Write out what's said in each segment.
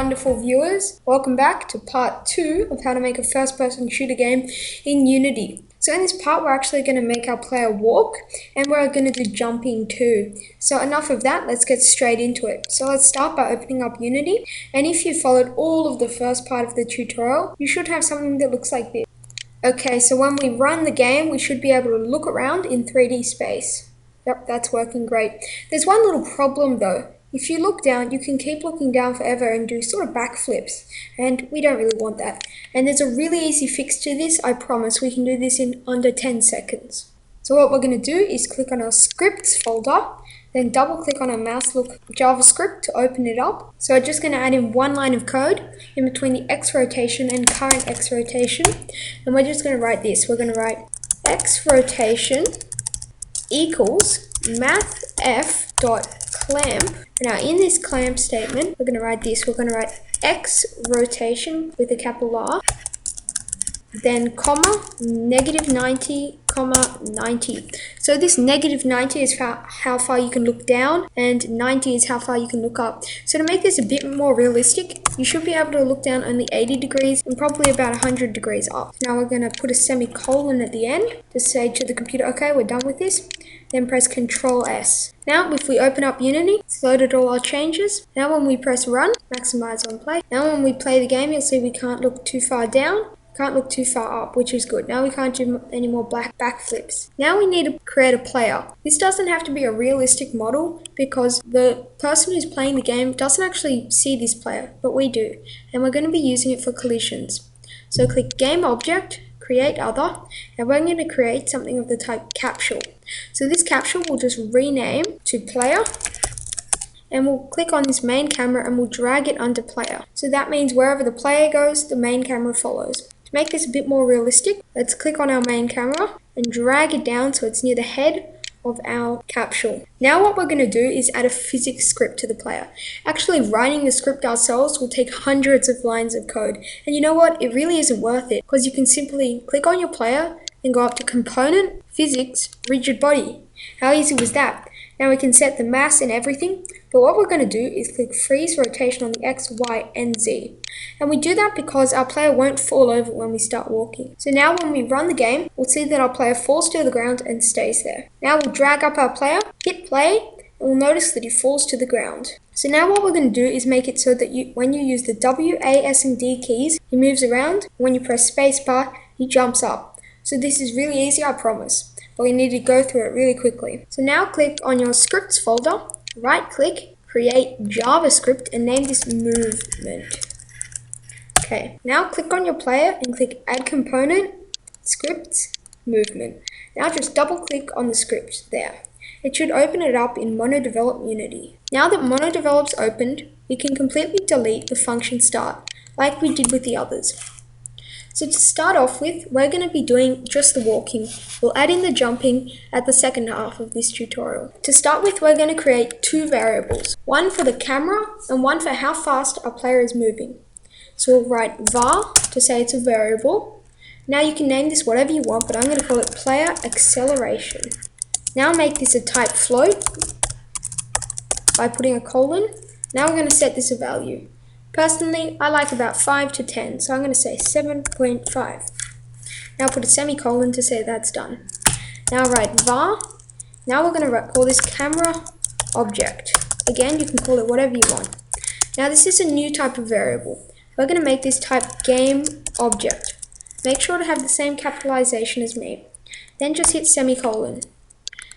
wonderful viewers. Welcome back to part 2 of how to make a first-person shooter game in Unity. So in this part, we're actually going to make our player walk, and we're going to do jumping too. So enough of that, let's get straight into it. So let's start by opening up Unity, and if you followed all of the first part of the tutorial, you should have something that looks like this. Okay, so when we run the game, we should be able to look around in 3D space. Yep, that's working great. There's one little problem though. If you look down, you can keep looking down forever and do sort of backflips, and we don't really want that. And there's a really easy fix to this, I promise. We can do this in under 10 seconds. So what we're going to do is click on our scripts folder, then double click on our mouse look JavaScript to open it up. So I'm just going to add in one line of code in between the X rotation and current X rotation, and we're just going to write this. We're going to write X rotation equals mathf.clamp. Now in this clamp statement, we're going to write this. We're going to write X rotation with a capital R, then comma, -90, comma, 90. So this -90 is how far you can look down, and 90 is how far you can look up. So to make this a bit more realistic, you should be able to look down only 80 degrees and probably about 100 degrees up. Now we're going to put a semicolon at the end to say to the computer, okay, we're done with this. Then press Ctrl S. Now if we open up Unity, it's loaded all our changes. Now when we press run, maximize on play. Now when we play the game, you'll see we can't look too far down, can't look too far up, which is good. Now we can't do any more backflips. Now we need to create a player. This doesn't have to be a realistic model because the person who's playing the game doesn't actually see this player, but we do. And we're going to be using it for collisions. So click Game Object, Create Other, and we're going to create something of the type Capsule. So this capsule will just rename to Player, and we'll click on this main camera and we'll drag it under Player. So that means wherever the player goes, the main camera follows. To make this a bit more realistic, let's click on our main camera and drag it down so it's near the head of our capsule. Now what we're going to do is add a physics script to the player. Actually writing the script ourselves will take hundreds of lines of code, and you know what, it really isn't worth it because you can simply click on your player and go up to Component, Physics, Rigid Body. How easy was that? Now we can set the mass and everything, but what we're going to do is click Freeze Rotation on the X, Y, and Z. And we do that because our player won't fall over when we start walking. So now when we run the game, we'll see that our player falls to the ground and stays there. Now we'll drag up our player, hit play, and we'll notice that he falls to the ground. So now what we're going to do is make it so that when you use the W, A, S, and D keys, he moves around. When you press spacebar, he jumps up. So this is really easy, I promise. But we need to go through it really quickly. So now click on your scripts folder, right click, create JavaScript, and name this movement. Okay, now click on your player and click add component, scripts, movement. Now just double click on the script there. It should open it up in MonoDevelop Unity. Now that MonoDevelop's opened, we can completely delete the function start, like we did with the others. So to start off with, we're going to be doing just the walking. We'll add in the jumping at the second half of this tutorial. To start with, we're going to create two variables, one for the camera and one for how fast our player is moving. So we'll write var to say it's a variable. Now you can name this whatever you want, but I'm going to call it player acceleration. Now make this a type float by putting a colon. Now we're going to set this a value. Personally, I like about 5 to 10, so I'm going to say 7.5. Now put a semicolon to say that's done. Now write var. Now we're going to call this camera object. Again, you can call it whatever you want. Now this is a new type of variable. We're going to make this type game object. Make sure to have the same capitalization as me. Then just hit semicolon.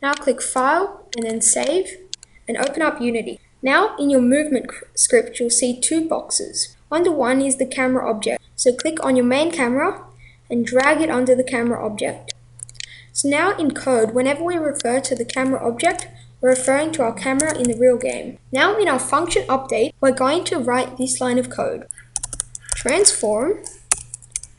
Now click File and then Save and open up Unity. Now in your movement script, you'll see two boxes. Under one is the camera object. So click on your main camera and drag it under the camera object. So now in code, whenever we refer to the camera object, we're referring to our camera in the real game. Now in our function update, we're going to write this line of code. Transform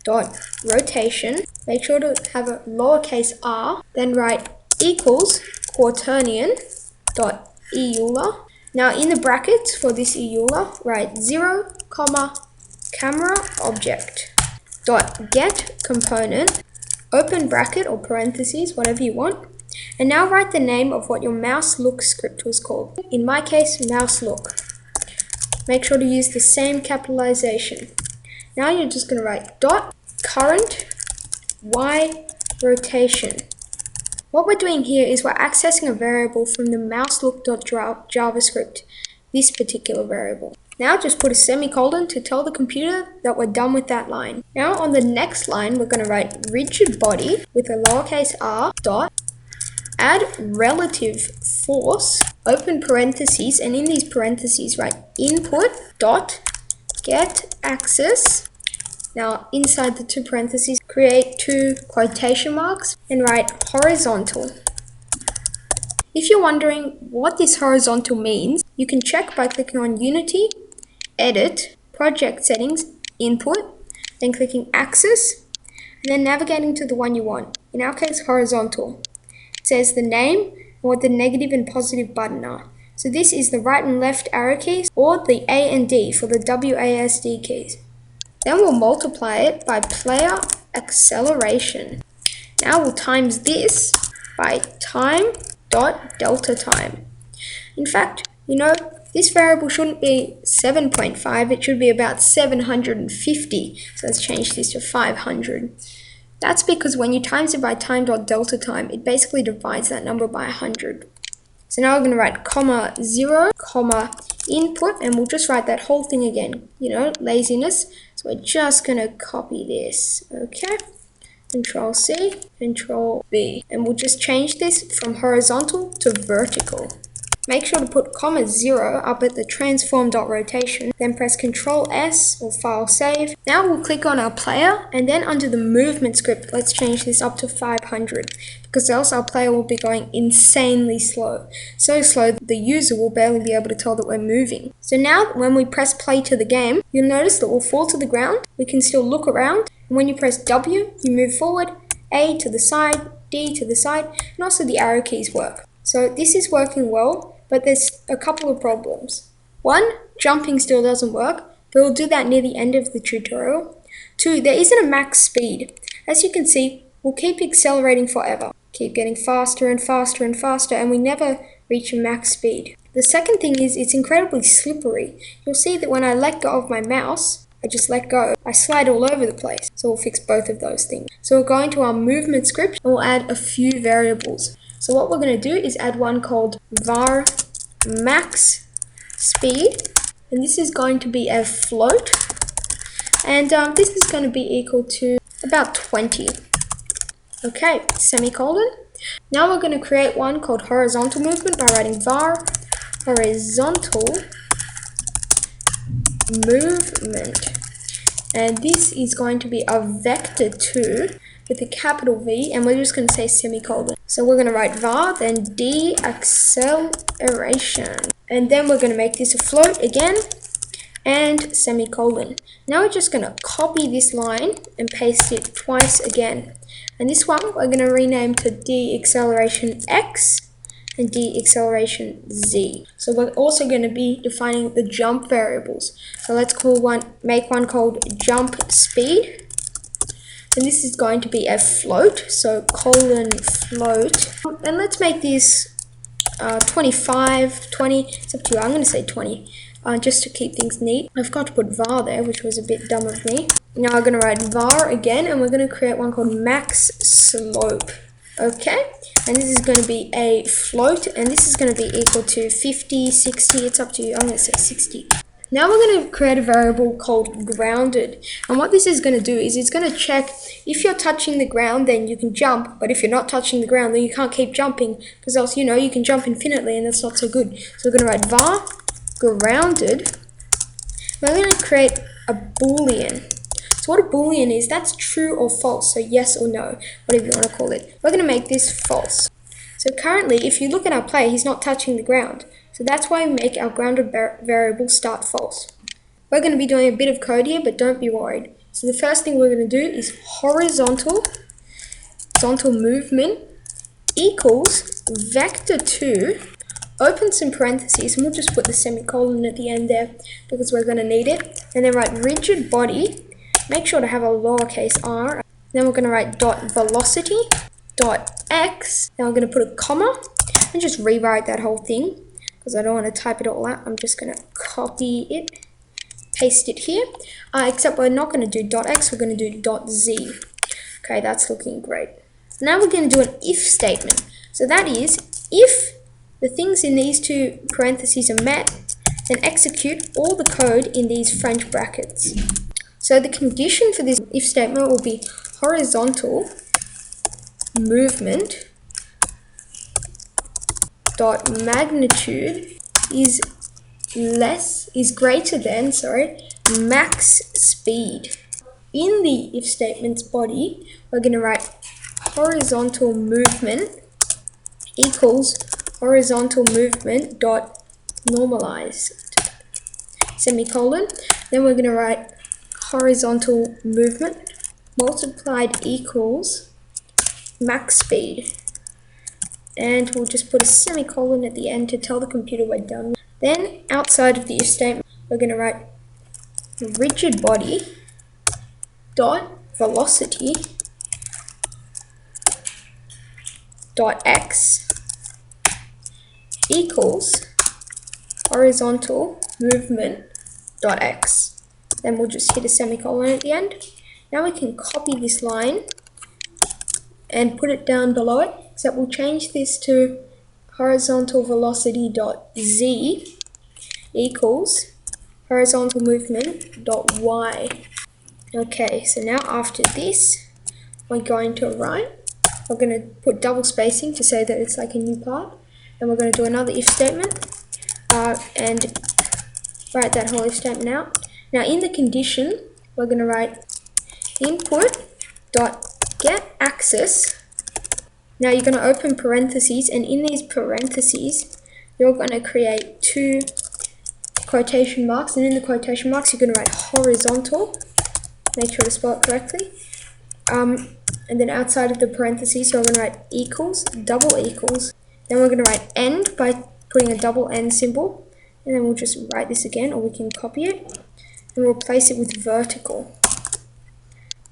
dot rotation, make sure to have a lowercase r, then write equals quaternion dot euler. Now in the brackets for this euler, write 0, camera object dot get component, open bracket or parentheses, whatever you want, and now write the name of what your mouse look script was called. In my case, mouse look. make sure to use the same capitalization. Now you're just going to write dot current y rotation. What we're doing here is we're accessing a variable from the mouselook.javascript, this particular variable. Now just put a semicolon to tell the computer that we're done with that line. Now on the next line, we're going to write rigid body with a lowercase r dot add relative force, open parentheses, and in these parentheses write input dot get axis. Now inside the two parentheses, create two quotation marks and write horizontal. If you're wondering what this horizontal means, you can check by clicking on Unity, Edit, Project Settings, Input, then clicking Axis, and then navigating to the one you want. In our case, horizontal. It says the name and what the negative and positive button are. So this is the right and left arrow keys, or the A and D for the WASD keys. Then we'll multiply it by player acceleration. Now we'll times this by time dot delta time. In fact, you know, this variable shouldn't be 7.5, it should be about 750. So let's change this to 500. That's because when you times it by time dot delta time, it basically divides that number by 100. So now we're going to write comma 0, comma input, and we'll just write that whole thing again. You know, laziness. So we're just going to copy this, okay? Control C, Control V. And we'll just change this from horizontal to vertical. Make sure to put comma 0 up at the transform.rotation, then press Control S or file save. Now we'll click on our player, and then under the movement script, let's change this up to 500, because else our player will be going insanely slow. So slow that the user will barely be able to tell that we're moving. So now when we press play to the game, you'll notice that we'll fall to the ground. We can still look around, and when you press W, you move forward, A to the side, D to the side, and also the arrow keys work. So this is working well, but there's a couple of problems. 1, jumping still doesn't work, but we'll do that near the end of the tutorial. 2, there isn't a max speed. As you can see, we'll keep accelerating forever. Keep getting faster and faster and faster, and we never reach a max speed. The second thing is it's incredibly slippery. You'll see that when I let go of my mouse, I just let go, I slide all over the place. So we'll fix both of those things. So we'll go into our movement script and we'll add a few variables. So what we're going to do is add one called var max speed, and this is going to be a float, and this is going to be equal to about 20. Okay, semicolon. Now we're going to create one called horizontal movement by writing var horizontal movement, and this is going to be a vector 2 with a capital V, and we're just going to say semicolon. So we're going to write var, then deceleration, and then we're going to make this a float again, and semicolon. Now we're just going to copy this line and paste it twice again. And this one we're going to rename to deceleration X and deceleration Z. So we're also going to be defining the jump variables. So let's make one called jump speed. And this is going to be a float, so colon float. And let's make this 25, 20, it's up to you. I'm going to say 20, just to keep things neat. I forgot to put var there, which was a bit dumb of me. Now I'm going to write var again, and we're going to create one called max slope. Okay, and this is going to be a float, and this is going to be equal to 50, 60, it's up to you. I'm going to say 60. Now we're going to create a variable called grounded, and what this is going to do is it's going to check if you're touching the ground, then you can jump, but if you're not touching the ground, then you can't keep jumping, because else, you know, you can jump infinitely, and that's not so good. So we're going to write var grounded. We're going to create a boolean. So what a boolean is, that's true or false, so yes or no, whatever you want to call it. We're going to make this false. So currently, if you look at our player, he's not touching the ground. So that's why we make our grounded variable start false. We're going to be doing a bit of code here, but don't be worried. So the first thing we're going to do is horizontal movement equals vector 2, open some parentheses, and we'll just put the semicolon at the end there because we're going to need it. And then write rigid body, make sure to have a lowercase r. Then we're going to write dot velocity, dot x. Now we're going to put a comma and just rewrite that whole thing, because I don't want to type it all out. I'm just going to copy it paste it here, except we're not going to do .x, we're going to do .z. Okay, that's looking great. Now we're going to do an if statement. So that is, if the things in these two parentheses are met, then execute all the code in these French brackets. So the condition for this if statement will be horizontal movement dot magnitude is greater than max speed. In the if statement's body, we're going to write horizontal movement equals horizontal movement dot normalized semicolon. Then we're going to write horizontal movement multiplied equals max speed, and we'll just put a semicolon at the end to tell the computer we're done. Then outside of the if statement, we're going to write rigid body dot velocity dot x equals horizontal movement dot x. Then we'll just hit a semicolon at the end. Now we can copy this line and put it down below it, except we'll change this to horizontal velocity dot z equals horizontal movement dot y. Okay, so now after this, we're going to put double spacing to say that it's like a new part, and we're going to do another if statement and write that whole if statement out. Now in the condition, we're going to write input dot get access. Now you're going to open parentheses, and in these parentheses you're going to create two quotation marks, and in the quotation marks you're going to write horizontal, make sure to spell it correctly, and then outside of the parentheses you're going to write equals, double equals, then we're going to write end by putting a double end symbol, and then we'll just write this again, or we can copy it and replace it with vertical.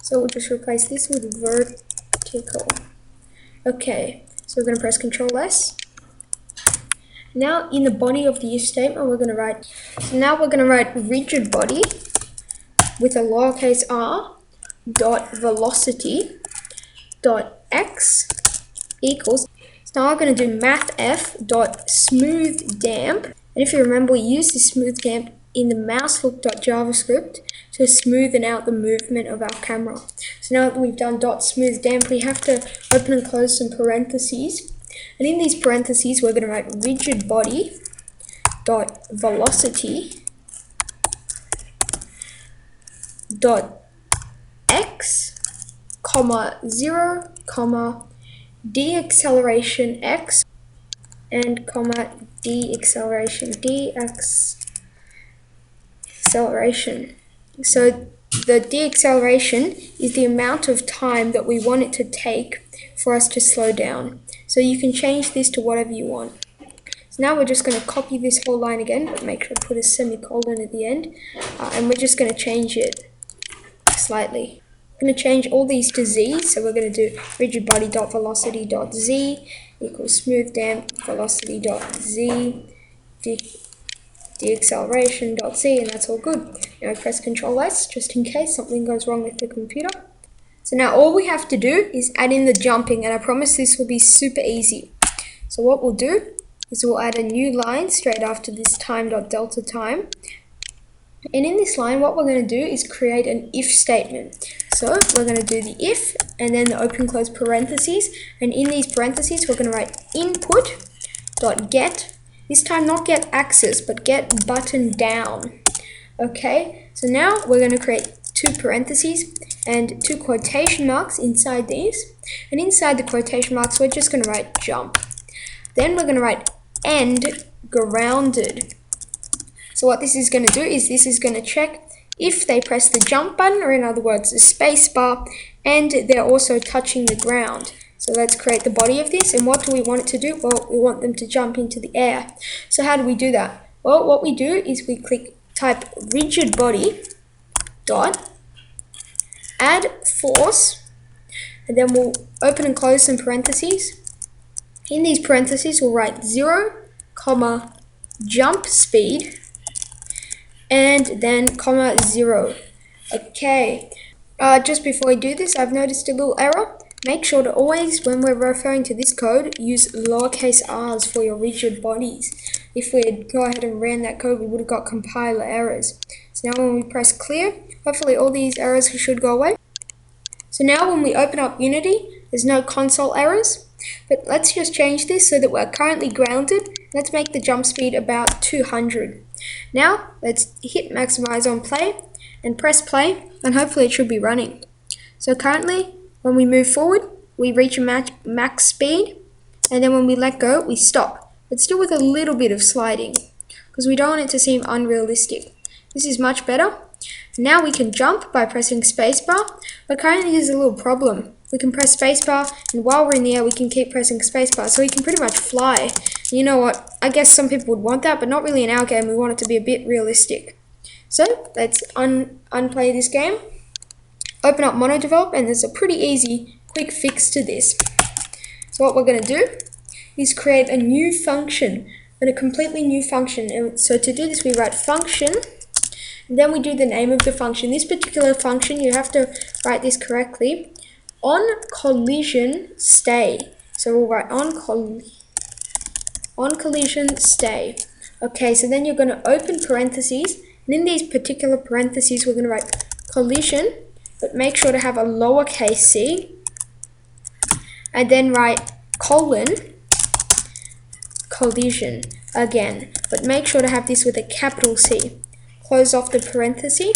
So we'll just replace this with vertical. Okay, so we're going to press Ctrl S. Now in the body of the if statement we're going to write rigid body with a lowercase r dot velocity dot x equals. So now we're going to do mathf dot smooth damp, and if you remember, we use this smooth damp in the mouselook.javascript to smoothen out the movement of our camera. So now that we've done dot smooth damp, we have to open and close some parentheses, and in these parentheses we're going to write rigid body dot velocity dot x comma 0 comma deacceleration x and comma deacceleration acceleration. So the deacceleration is the amount of time that we want it to take for us to slow down. So you can change this to whatever you want. So now we're just going to copy this whole line again, but make sure to put a semicolon at the end, and we're just going to change it slightly. We're going to change all these to z, so we're going to do rigid body dot velocity dot z equals smooth damp velocity dot z deacceleration dot z, and that's all good. Now press Ctrl S just in case something goes wrong with the computer. So now all we have to do is add in the jumping, and I promise this will be super easy. So what we'll do is we'll add a new line straight after this time.delta time. And in this line, what we're going to do is create an if statement. So we're going to do the if and then the open close parentheses. And in these parentheses, we're going to write input.get. This time not get access, but get button down. Okay, so now we're going to create two parentheses and two quotation marks inside these. And inside the quotation marks, we're just going to write jump. Then we're going to write end grounded. So what this is going to do is this is going to check if they press the jump button, or in other words the space bar, and they're also touching the ground. So let's create the body of this, and what do we want it to do? Well, we want them to jump into the air. So how do we do that? Well, what we do is we type rigid body dot add force, and then we'll open and close some parentheses. In these parentheses we'll write 0 comma jump speed and then comma 0. Okay, just before we do this, I've noticed a little error. Make sure to always, when we're referring to this code, use lowercase r's for your rigid bodies. If we had go ahead and ran that code, we would have got compiler errors. So now when we press clear, hopefully all these errors should go away. So now when we open up Unity, there's no console errors. But let's just change this so that we're currently grounded. Let's make the jump speed about 200. Now let's hit maximize on play and press play, and hopefully it should be running. So currently, when we move forward, we reach a max speed, and then when we let go, we stop. But still with a little bit of sliding, because we don't want it to seem unrealistic. This is much better. Now we can jump by pressing spacebar, but currently there's a little problem. We can press spacebar, and while we're in the air, we can keep pressing spacebar, so we can pretty much fly. You know what? I guess some people would want that, but not really in our game. We want it to be a bit realistic. So let's unplay this game. Open up MonoDevelop, and there's a pretty easy, quick fix to this. So what we're going to do is create a new function, and a completely new function. And so to do this, we write function, and then we do the name of the function. This particular function, you have to write this correctly. On collision stay. So we'll write on collision stay. Okay, so then you're going to open parentheses, and in these particular parentheses, we're going to write collision, but make sure to have a lowercase c, and then write colon collision again, but make sure to have this with a capital C. Close off the parenthesis,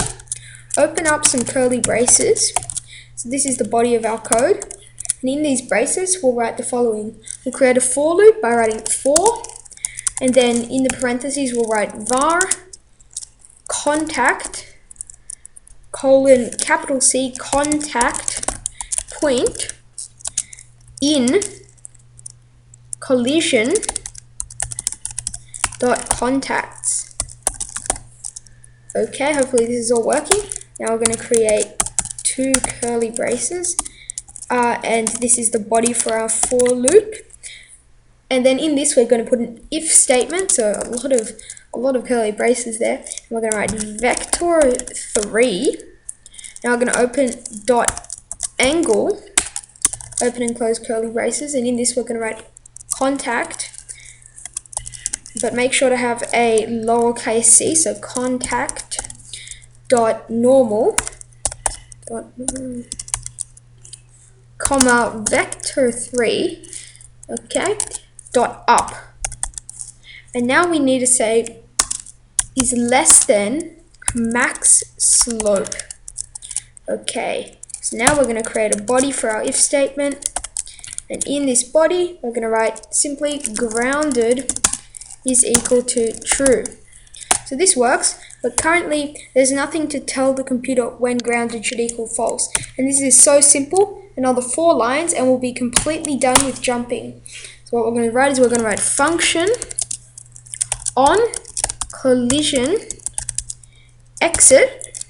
open up some curly braces. So this is the body of our code, and in these braces we'll write the following. We'll create a for loop by writing for, and then in the parentheses we'll write var contact colon capital C contact point in collision dot contacts. Okay, hopefully this is all working. Now we're going to create two curly braces, and this is the body for our for loop. And then in this we're going to put an if statement, so a lot of curly braces there. And we're going to write vector 3. Now we're going to open dot angle, open and close curly braces, and in this we're going to write contact, but make sure to have a lowercase c, so contact dot normal comma vector 3, okay, dot up. And now we need to say is less than max slope. Okay, so now we're going to create a body for our if statement, and in this body we're going to write simply grounded is equal to true. So this works, but currently there's nothing to tell the computer when grounded should equal false. And this is so simple, another 4 lines, and we'll be completely done with jumping. So what we're going to write is we're going to write function on collision exit.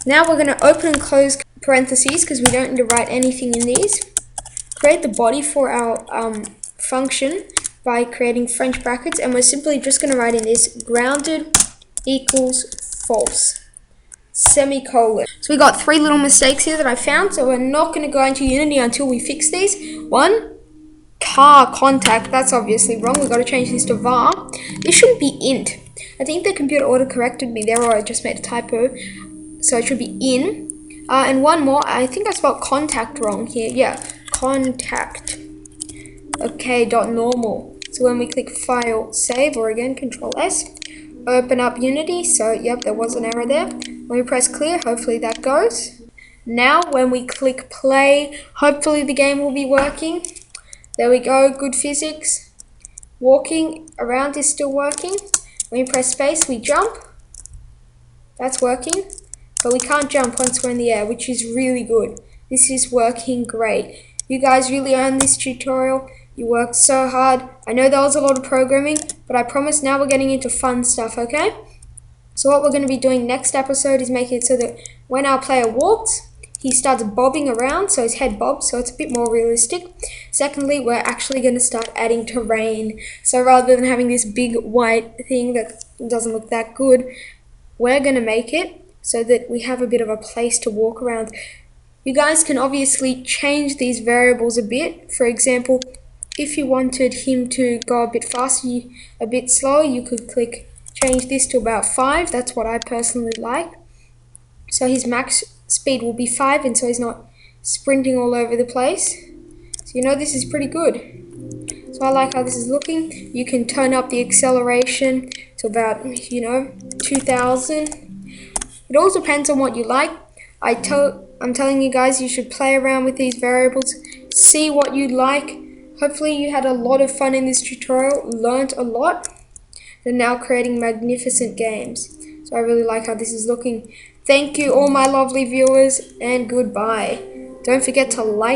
Now we're going to open and close parentheses because we don't need to write anything in these. Create the body for our function by creating French brackets, and we're simply just going to write in this grounded equals false, semicolon. So we got 3 little mistakes here that I found, so we're not going to go into Unity until we fix these. 1, car contact, that's obviously wrong. We've got to change this to var. This shouldn't be int. I think the computer auto corrected me there, or I just made a typo, so it should be in. And one more, I think I spelled contact wrong here. Yeah, contact. Okay, dot normal. So when we click file, save, or again, Control S, open up Unity. So yep, there was an error there. When we press clear, hopefully that goes. Now when we click play, hopefully the game will be working. There we go, good physics. Walking around is still working. When we press space, we jump. That's working. But we can't jump once we're in the air, which is really good. This is working great. You guys really earned this tutorial. You worked so hard. I know that was a lot of programming, but I promise now we're getting into fun stuff, okay? So what we're going to be doing next episode is making it so that when our player walks, he starts bobbing around, so his head bobs, so it's a bit more realistic. Secondly, we're actually going to start adding terrain. So rather than having this big white thing that doesn't look that good, we're going to make it so that we have a bit of a place to walk around. You guys can obviously change these variables a bit. For example, if you wanted him to go a bit faster, a bit slower, you could click change this to about 5. That's what I personally like. So his max speed will be 5, and so he's not sprinting all over the place. So you know this is pretty good. So I like how this is looking. You can turn up the acceleration to about, 2000. It all depends on what you like. I'm telling you guys, you should play around with these variables, see what you like. Hopefully you had a lot of fun in this tutorial, learned a lot, and now creating magnificent games. So I really like how this is looking. Thank you all my lovely viewers, and goodbye. Don't forget to like